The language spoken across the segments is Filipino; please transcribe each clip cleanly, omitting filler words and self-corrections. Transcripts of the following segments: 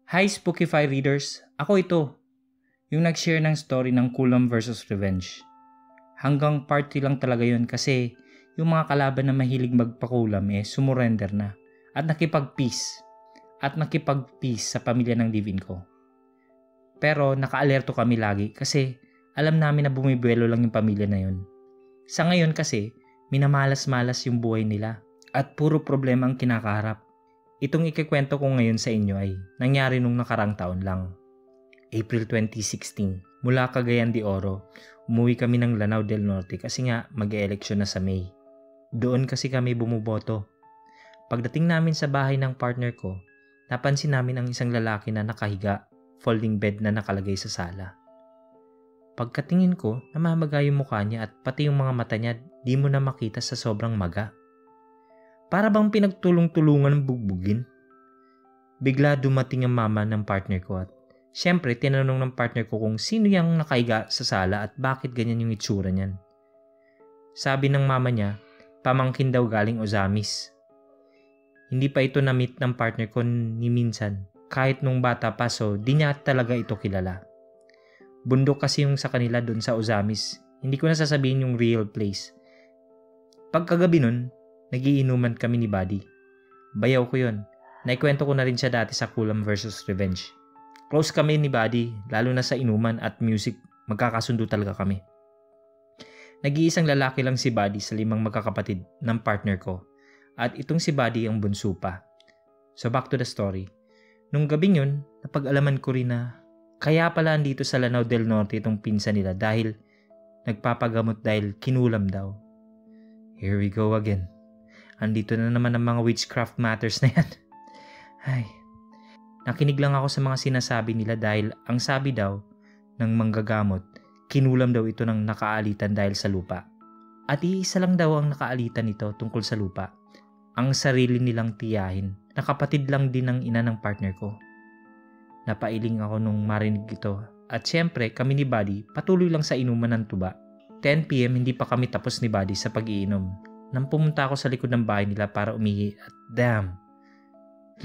Hi Spookify readers! Ako ito, yung nag-share ng story ng Kulam vs. Revenge. Hanggang part 3 lang talaga yun kasi yung mga kalaban na mahilig magpakulam sumurrender na at nakipag-peace sa pamilya ng divin ko. Pero naka-alerto kami lagi kasi alam namin na bumibuelo lang yung pamilya na yun. Sa ngayon kasi, minamalas-malas yung buhay nila at puro problema ang kinakaharap. Itong ikikwento ko ngayon sa inyo ay nangyari nung nakarang taon lang. April 2016, mula Cagayan de Oro, umuwi kami ng Lanao del Norte kasi nga mag-e-eleksyon na sa May. Doon kasi kami bumuboto. Pagdating namin sa bahay ng partner ko, napansin namin ang isang lalaki na nakahiga, folding bed na nakalagay sa sala. Pagkatingin ko, namamaga yung mukha niya at pati yung mga mata niya di mo na makita sa sobrang maga. Para bang pinagtulong-tulungan ng bugbugin. Bigla dumating ang mama ng partner ko at syempre tinanong ng partner ko kung sino yung nakahiga sa sala at bakit ganyan yung itsura niyan. Sabi ng mama niya, pamangkin daw galing Ozamis. Hindi pa ito na-meet ng partner ko ni minsan. Kahit nung bata pa di niya talaga ito kilala. Bundok kasi yung sa kanila doon sa Ozamis. Hindi ko na sasabihin yung real place. Pagkagabi nun, nagiinuman kami ni Buddy. Bayaw ko yun. Naikwento ko na rin siya dati sa Kulam vs. Revenge. Close kami ni Buddy, lalo na sa inuman at music, magkakasundo talaga kami. Nag-iisang lalaki lang si Buddy sa 5 magkakapatid ng partner ko. At itong si Buddy ang bunso pa. So back to the story. Nung gabing yun, napag-alaman ko rin na kaya pala andito sa Lanao del Norte itong pinsan nila dahil nagpapagamot dahil kinulam daw. Here we go again. Andito na naman ang mga witchcraft matters na yan. Ay, nakinig lang ako sa mga sinasabi nila dahil ang sabi daw ng manggagamot, kinulam daw ito ng nakaalitan dahil sa lupa. At iisa lang daw ang nakaalitan nito tungkol sa lupa. Ang sarili nilang tiyahin, na kapatid lang din ng ina ng partner ko. Napailing ako nung marinig ito at syempre kami ni Buddy patuloy lang sa inuman ng tuba. 10 PM hindi pa kami tapos ni Buddy sa pag-iinom. Nang pumunta ako sa likod ng bahay nila para umihi at damn,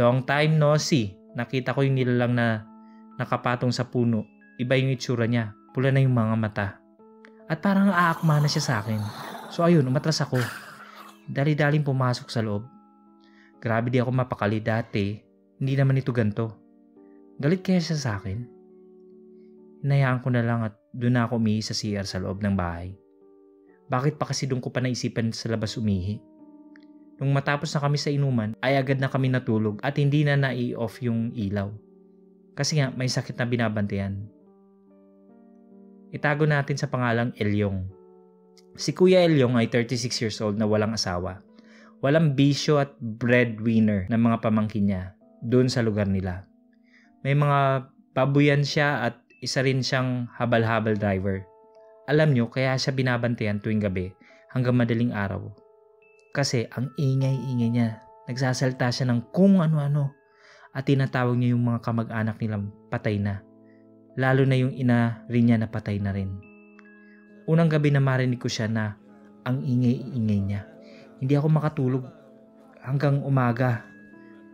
long time no see. Nakita ko yung nilalang na nakapatong sa puno. Iba yung itsura niya, pula na yung mga mata. At parang aakma na siya sa akin. So ayun, umatras ako. Dali-daling pumasok sa loob. Grabe di ako mapakali dati. Hindi naman ito ganito. Galit kaya siya sa akin? Hinayaan ko na lang at doon na ako umihi sa CR sa loob ng bahay. Bakit pa kasi doon ko pa naisipan sa labas umihi? Nung matapos na kami sa inuman, ay agad na kami natulog at hindi na nai-off yung ilaw. Kasi nga may sakit na binabantayan. Itago natin sa pangalang Elyong. Si Kuya Elyong ay 36 years old na walang asawa. Walang bisyo at breadwinner ng mga pamangkin niya doon sa lugar nila. May mga babuyan siya at isa rin siyang habal-habal driver. Alam nyo, kaya siya binabantayan tuwing gabi hanggang madaling araw. Kasi ang ingay-ingay niya, nagsasalta siya ng kung ano-ano at tinatawag niya yung mga kamag-anak nilang patay na. Lalo na yung ina rin niya na patay na rin. Unang gabi na marinig ko siya na ang ingay-ingay niya. Hindi ako makatulog hanggang umaga.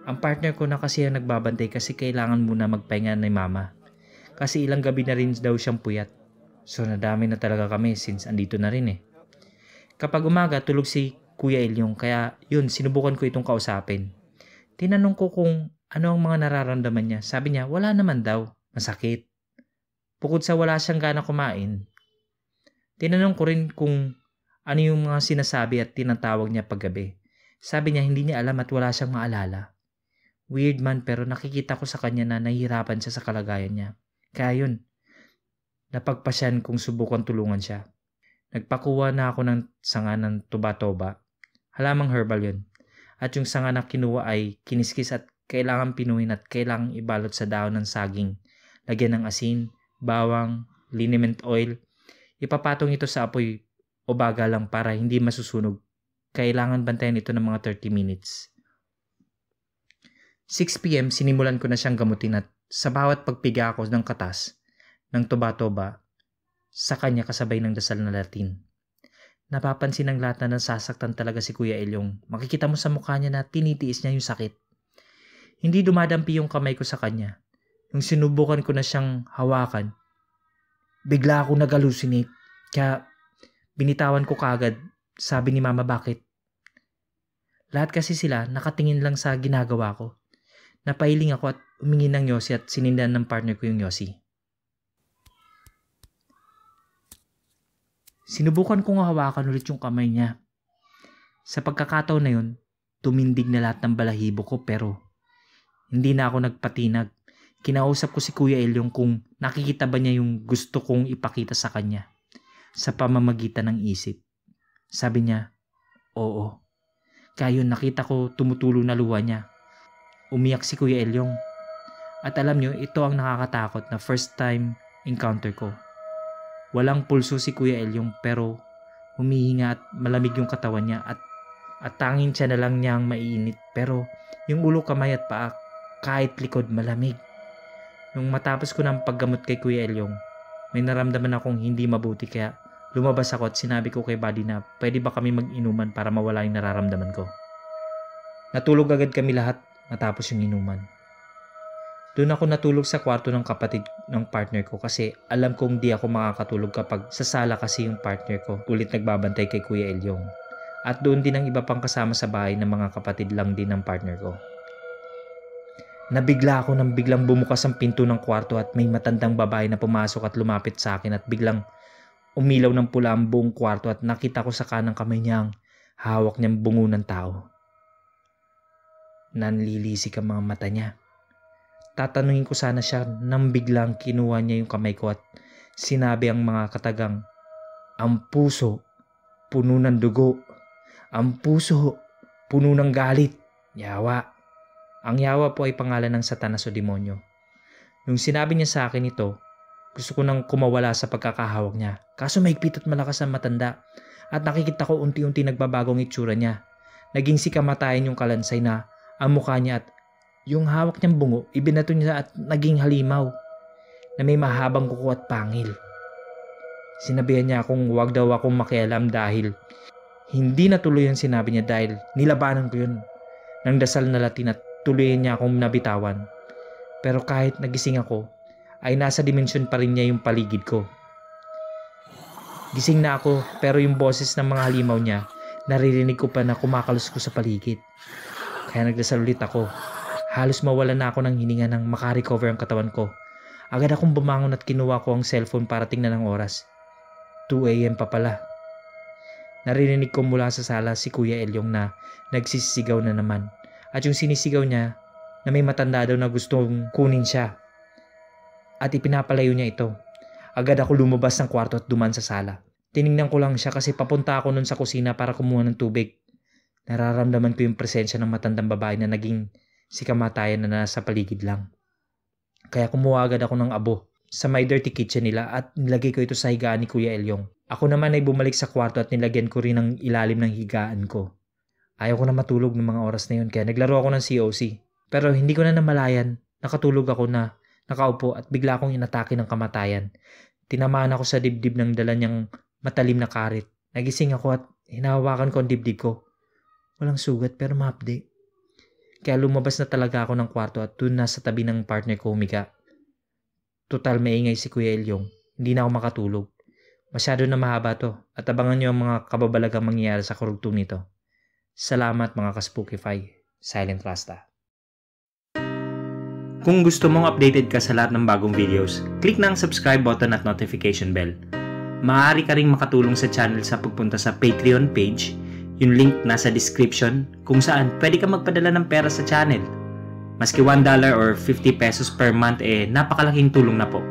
Ang partner ko na kasi ang nagbabantay kasi kailangan muna magpahinga ni mama. Kasi ilang gabi na rin daw siyang puyat. So nadami na talaga kami since andito na rin Kapag umaga tulog si Kuya Elyong kaya yun sinubukan ko itong kausapin. Tinanong ko kung ano ang mga nararamdaman niya. Sabi niya wala naman daw, masakit. Bukod sa wala siyang gana kumain. Tinanong ko rin kung ano yung mga sinasabi at tinatawag niya paggabi. Sabi niya hindi niya alam at wala siyang maalala. Weird man pero nakikita ko sa kanya na nahihirapan siya sa kalagayan niya. Kaya yun. Napagpasyan kung subukan tulungan siya. Nagpakuha na ako ng sanga ng tuba-toba. Halamang herbal yun. At yung sanga na kinuha ay kiniskis at kailangan pinuhin at kailangan ibalot sa daon ng saging. Lagyan ng asin, bawang, liniment oil. Ipapatong ito sa apoy o baga lang para hindi masusunog. Kailangan bantayan ito ng mga 30 minutes. 6 PM sinimulan ko na siyang gamutin at sa bawat pagpiga ako ng katas, ng tuba-toba, sa kanya kasabay ng dasal na Latin. Napapansin ng lahat na nasasaktan talaga si Kuya Elyong. Makikita mo sa mukha niya na tinitiis niya yung sakit. Hindi dumadampi yung kamay ko sa kanya. Nung sinubukan ko na siyang hawakan, bigla ako nag-hallucinate. Kaya binitawan ko kagad. Sabi ni Mama, bakit? Lahat kasi sila nakatingin lang sa ginagawa ko. Napahiling ako at humingi ng yosi at sinindan ng partner ko yung yosi. Sinubukan kong hawakan ulit yung kamay niya. Sa pagkakataon na yun, tumindig na lahat ng balahibo ko pero hindi na ako nagpatinag. Kinausap ko si Kuya Elyong kung nakikita ba niya yung gusto kong ipakita sa kanya sa pamamagitan ng isip. Sabi niya, oo. Kaya yun nakita ko tumutulo na luha niya. Umiyak si Kuya Elyong. At alam niyo, ito ang nakakatakot na first time encounter ko. Walang pulso si Kuya Elyong pero humihinga at malamig yung katawan niya at tanging siya na lang niya ang maiinit pero yung ulo, kamay at paa kahit likod malamig. Nung matapos ko ng paggamot kay Kuya Elyong, may naramdaman akong hindi mabuti kaya lumabas ako at sinabi ko kay Buddy na pwede ba kami mag-inuman para mawala yung nararamdaman ko. Natulog agad kami lahat matapos yung inuman. Doon ako natulog sa kwarto ng kapatid ng partner ko kasi alam kong di ako makakatulog kapag sa sala kasi yung partner ko ulit nagbabantay kay Kuya Elyong. At doon din ang iba pang kasama sa bahay ng mga kapatid lang din ng partner ko. Nabigla ako nang biglang bumukas ang pinto ng kwarto at may matandang babae na pumasok at lumapit sa akin at biglang umilaw ng pula ang buong kwarto at nakita ko sa kanang kamay niya ang hawak niyang bungo ng tao. Nanlilisik ang mga mata niya. Tatanungin ko sana siya nang biglang kinuha niya yung kamay ko at sinabi ang mga katagang, ang puso, puno ng dugo. Ang puso, puno ng galit. Yawa. Ang yawa po ay pangalan ng Satanas o demonyo. Nung sinabi niya sa akin ito, gusto ko nang kumawala sa pagkakahawak niya. Kaso maigpit at malakas ang matanda at nakikita ko unti-unti nagbabagong itsura niya. Naging sikamatayan yung kalansay na ang mukha niya at yung hawak niyang bungo, ibinato niya at naging halimaw na may mahabang kuko at pangil. Sinabihan niya akong huwag daw akong makialam dahil hindi natuloy ang sinabi niya dahil nilabanan ko yun. Nang dasal na Latin at tuluyan niya akong nabitawan. Pero kahit nagising ako, ay nasa dimensyon pa rin niya yung paligid ko. Gising na ako pero yung boses ng mga halimaw niya, naririnig ko pa na kumakalos ko sa paligid. Kaya nagdasal ulit ako. Halos mawala na ako ng hininga nang makarecover ang katawan ko. Agad akong bumangon at kinuha ko ang cellphone para tingnan ang oras. 2 AM pa pala. Naririnig ko mula sa sala si Kuya Elyong na nagsisigaw na naman. At yung sinisigaw niya na may matanda daw na gustong kunin siya. At ipinapalayo niya ito. Agad ako lumabas ng kwarto at duman sa sala. Tiningnan ko lang siya kasi papunta ako nun sa kusina para kumuha ng tubig. Nararamdaman ko yung presensya ng matandang babae na naging sikamatayan na nasa paligid lang. Kaya kumuha agad ako ng abo sa may dirty kitchen nila at nilagay ko ito sa higaan ni Kuya Elyong. Ako naman ay bumalik sa kwarto at nilagyan ko rin ang ilalim ng higaan ko. Ayaw ko na matulog ng mga oras na yun kaya naglaro ako ng COC. Pero hindi ko na namalayan, nakatulog ako na nakaupo at bigla akong inatake ng kamatayan. Tinamaan ako sa dibdib ng dala niyang matalim na karit. Nagising ako at hinahawakan ko ang dibdib ko. Walang sugat pero mahapdi. Kaya lumabas na talaga ako ng kwarto at dun nasa tabi ng partner ko humiga. Total maingay si Kuya Elyong, hindi na ako makatulog. Masyado na mahaba to at abangan niyo ang mga kababalagang mangyayari sa karugtong nito. Salamat mga ka-Spookify, Silent Rasta. Kung gusto mong updated ka sa lahat ng bagong videos, click na ang subscribe button at notification bell. Maaari ka ring makatulong sa channel sa pagpunta sa Patreon page, yung link nasa description kung saan pwede ka magpadala ng pera sa channel. Maski $1 or 50 pesos per month napakalaking tulong na po.